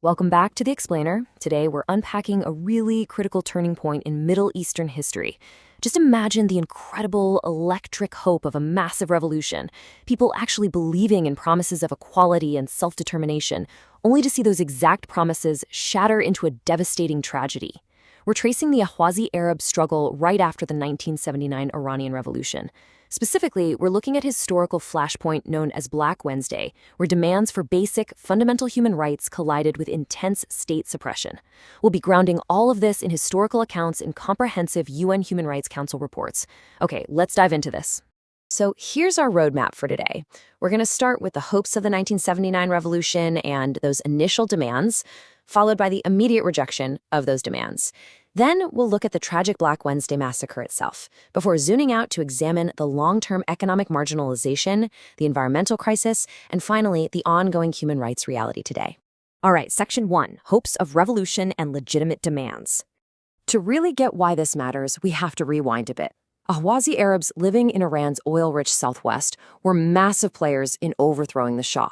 Welcome back to The Explainer. Today we're unpacking a really critical turning point in Middle Eastern history. Just imagine the incredible electric hope of a massive revolution, people actually believing in promises of equality and self-determination, only to see those exact promises shatter into a devastating tragedy. We're tracing the Ahwazi Arab struggle right after the 1979 Iranian Revolution. Specifically, we're looking at a historical flashpoint known as Black Wednesday, where demands for basic, fundamental human rights collided with intense state suppression. We'll be grounding all of this in historical accounts and comprehensive UN Human Rights Council reports. Okay, let's dive into this. So here's our roadmap for today. We're going to start with the hopes of the 1979 revolution and those initial demands, followed by the immediate rejection of those demands. Then we'll look at the tragic Black Wednesday massacre itself, before zooming out to examine the long-term economic marginalization, the environmental crisis, and finally, the ongoing human rights reality today. All right, Section 1, Hopes of Revolution and Legitimate Demands. To really get why this matters, we have to rewind a bit. Ahwazi Arabs living in Iran's oil-rich southwest were massive players in overthrowing the Shah.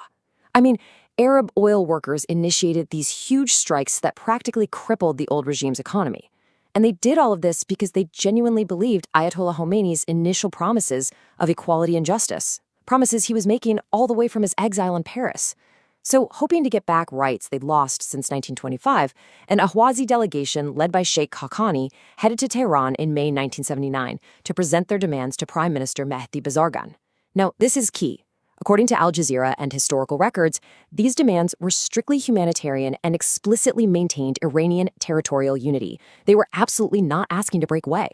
I mean, Arab oil workers initiated these huge strikes that practically crippled the old regime's economy. And they did all of this because they genuinely believed Ayatollah Khomeini's initial promises of equality and justice, promises he was making all the way from his exile in Paris. So, hoping to get back rights they'd lost since 1925, an Ahwazi delegation led by Sheikh Haqqani headed to Tehran in May 1979 to present their demands to Prime Minister Mehdi Bazargan. Now, this is key. According to Al Jazeera and historical records, these demands were strictly humanitarian and explicitly maintained Iranian territorial unity. They were absolutely not asking to break away.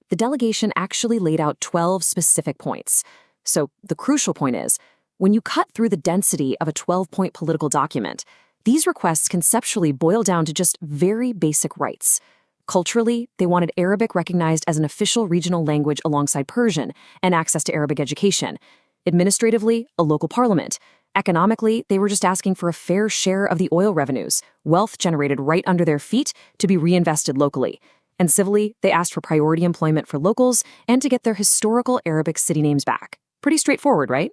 The delegation actually laid out 12 specific points. So the crucial point is, when you cut through the density of a 12-point political document, these requests conceptually boil down to just very basic rights. Culturally, they wanted Arabic recognized as an official regional language alongside Persian and access to Arabic education. Administratively, a local parliament. Economically, they were just asking for a fair share of the oil revenues, wealth generated right under their feet, to be reinvested locally. And civilly, they asked for priority employment for locals and to get their historical Arabic city names back. Pretty straightforward, right?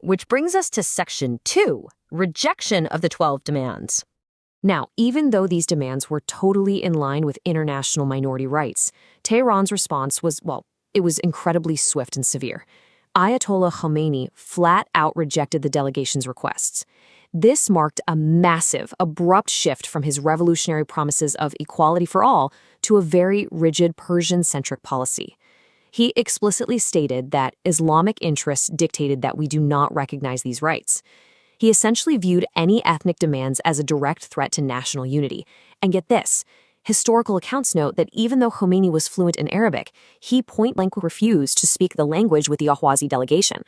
Which brings us to Section 2, Rejection of the 12 Demands. Now, even though these demands were totally in line with international minority rights, Tehran's response was, it was incredibly swift and severe. Ayatollah Khomeini flat out rejected the delegation's requests. This marked a massive, abrupt shift from his revolutionary promises of equality for all to a very rigid Persian-centric policy. He explicitly stated that Islamic interests dictated that we do not recognize these rights. He essentially viewed any ethnic demands as a direct threat to national unity. And get this, historical accounts note that even though Khomeini was fluent in Arabic, he point-blank refused to speak the language with the Ahwazi delegation.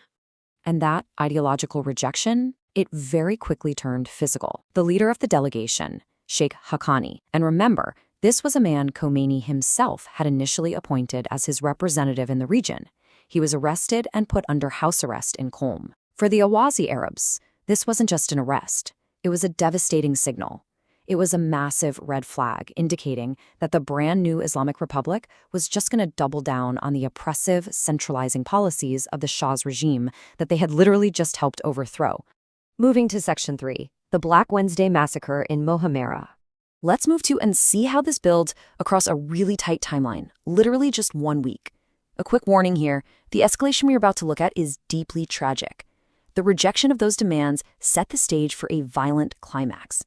And that ideological rejection, it very quickly turned physical. The leader of the delegation, Sheikh Haqqani, and remember, this was a man Khomeini himself had initially appointed as his representative in the region. He was arrested and put under house arrest in Qom. For the Ahwazi Arabs, this wasn't just an arrest. It was a devastating signal. It was a massive red flag indicating that the brand new Islamic Republic was just going to double down on the oppressive, centralizing policies of the Shah's regime that they had literally just helped overthrow. Moving to Section 3, the Black Wednesday massacre in Mohammerah. Let's move to and see how this builds across a really tight timeline, literally just 1 week. A quick warning here, the escalation we're about to look at is deeply tragic. The rejection of those demands set the stage for a violent climax.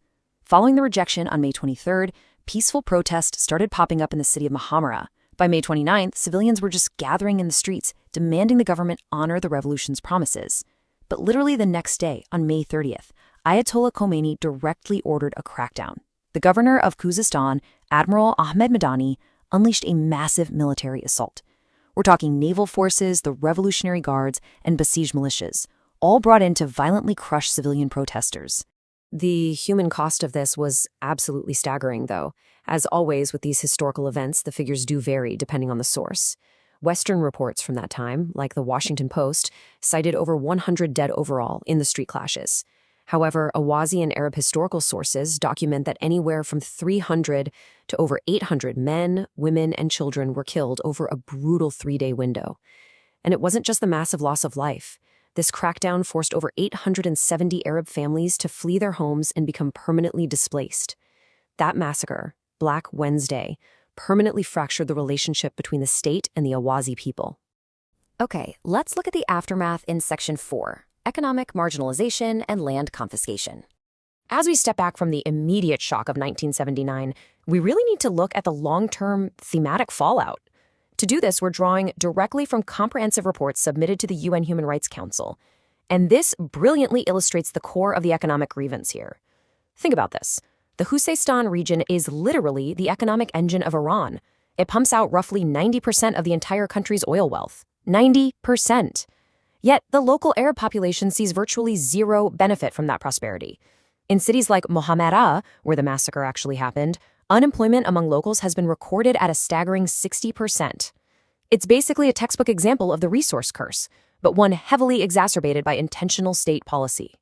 Following the rejection on May 23rd, peaceful protests started popping up in the city of محمرة. By May 29th, civilians were just gathering in the streets, demanding the government honor the revolution's promises. But literally the next day, on May 30th, Ayatollah Khomeini directly ordered a crackdown. The governor of Khuzestan, Admiral Ahmed Madani, unleashed a massive military assault. We're talking naval forces, the Revolutionary Guards, and besieged militias, all brought in to violently crush civilian protesters. The human cost of this was absolutely staggering, though. As always with these historical events, the figures do vary depending on the source. Western reports from that time, like the Washington Post, cited over 100 dead overall in the street clashes. However, Ahwazi and Arab historical sources document that anywhere from 300 to over 800 men, women, and children were killed over a brutal 3-day window. And it wasn't just the massive loss of life. This crackdown forced over 870 Arab families to flee their homes and become permanently displaced. That massacre, Black Wednesday, permanently fractured the relationship between the state and the Awazi people. Okay, let's look at the aftermath in Section 4, Economic Marginalization and Land Confiscation. As we step back from the immediate shock of 1979, we really need to look at the long-term thematic fallout. To do this, we're drawing directly from comprehensive reports submitted to the UN Human Rights Council. And this brilliantly illustrates the core of the economic grievance here. Think about this. The Khuzestan region is literally the economic engine of Iran. It pumps out roughly 90% of the entire country's oil wealth. 90%. Yet, the local Arab population sees virtually zero benefit from that prosperity. In cities like Mohammedah, where the massacre actually happened, unemployment among locals has been recorded at a staggering 60%. It's basically a textbook example of the resource curse, but one heavily exacerbated by intentional state policy.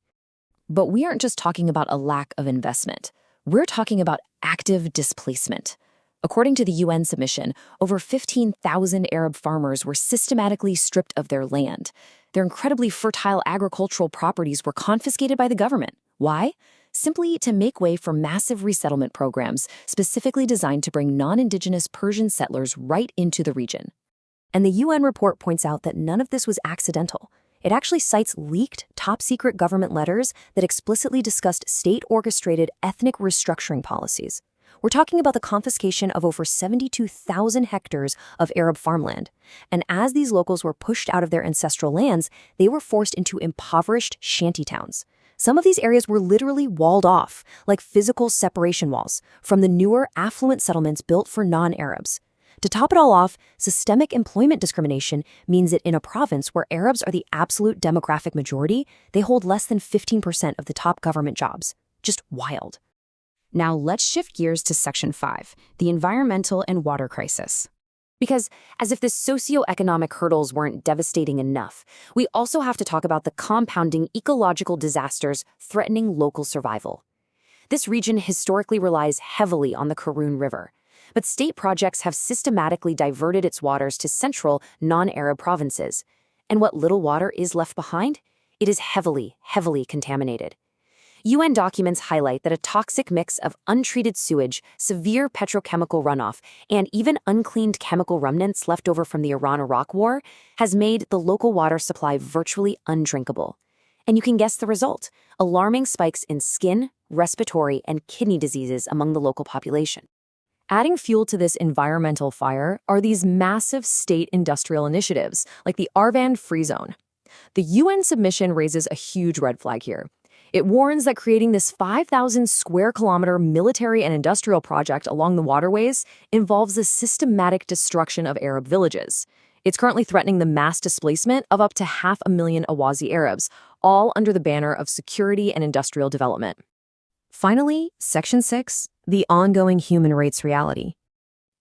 But we aren't just talking about a lack of investment. We're talking about active displacement. According to the UN submission, over 15,000 Arab farmers were systematically stripped of their land. Their incredibly fertile agricultural properties were confiscated by the government. Why? Simply to make way for massive resettlement programs specifically designed to bring non-indigenous Persian settlers right into the region. And the UN report points out that none of this was accidental. It actually cites leaked, top-secret government letters that explicitly discussed state-orchestrated ethnic restructuring policies. We're talking about the confiscation of over 72,000 hectares of Arab farmland. And as these locals were pushed out of their ancestral lands, they were forced into impoverished shantytowns. Some of these areas were literally walled off, like physical separation walls, from the newer, affluent settlements built for non-Arabs. To top it all off, systemic employment discrimination means that in a province where Arabs are the absolute demographic majority, they hold less than 15% of the top government jobs. Just wild. Now let's shift gears to Section 5, the environmental and water crisis. Because as if the socioeconomic hurdles weren't devastating enough, we also have to talk about the compounding ecological disasters threatening local survival. This region historically relies heavily on the Karun River, but state projects have systematically diverted its waters to central, non-Arab provinces. And what little water is left behind? It is heavily, heavily contaminated. UN documents highlight that a toxic mix of untreated sewage, severe petrochemical runoff, and even uncleaned chemical remnants left over from the Iran-Iraq War has made the local water supply virtually undrinkable. And you can guess the result: alarming spikes in skin, respiratory, and kidney diseases among the local population. Adding fuel to this environmental fire are these massive state industrial initiatives, like the Arvand Free Zone. The UN submission raises a huge red flag here. It warns that creating this 5,000 square kilometer military and industrial project along the waterways involves the systematic destruction of Arab villages. It's currently threatening the mass displacement of up to 500,000 Awazi Arabs, all under the banner of security and industrial development. Finally, Section 6, the ongoing human rights reality.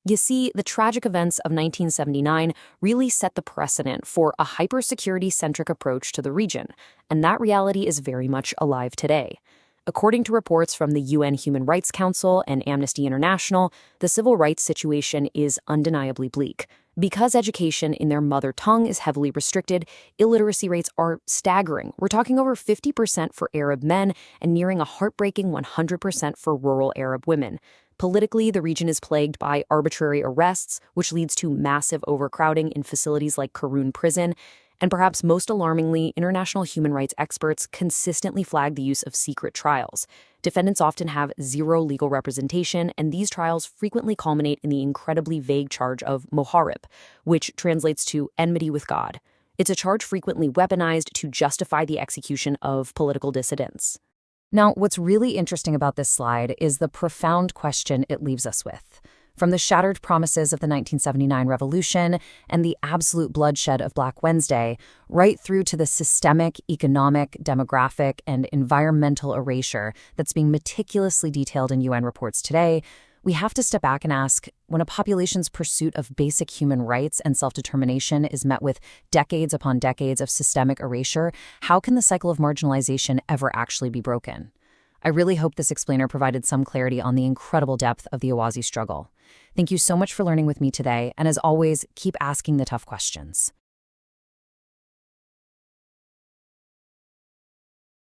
You see, the tragic events of 1979 really set the precedent for a hypersecurity-centric approach to the region, and that reality is very much alive today. According to reports from the UN Human Rights Council and Amnesty International, the civil rights situation is undeniably bleak. Because education in their mother tongue is heavily restricted, illiteracy rates are staggering. We're talking over 50% for Arab men and nearing a heartbreaking 100% for rural Arab women. Politically, the region is plagued by arbitrary arrests, which leads to massive overcrowding in facilities like Karun Prison. And perhaps most alarmingly, international human rights experts consistently flag the use of secret trials. Defendants often have zero legal representation, and these trials frequently culminate in the incredibly vague charge of moharib, which translates to enmity with God. It's a charge frequently weaponized to justify the execution of political dissidents. Now, what's really interesting about this slide is the profound question it leaves us with. From the shattered promises of the 1979 revolution and the absolute bloodshed of Black Wednesday, right through to the systemic, economic, demographic, and environmental erasure that's being meticulously detailed in UN reports today, we have to step back and ask, when a population's pursuit of basic human rights and self-determination is met with decades upon decades of systemic erasure, how can the cycle of marginalization ever actually be broken? I really hope this explainer provided some clarity on the incredible depth of the Awazi struggle. Thank you so much for learning with me today, and as always, keep asking the tough questions.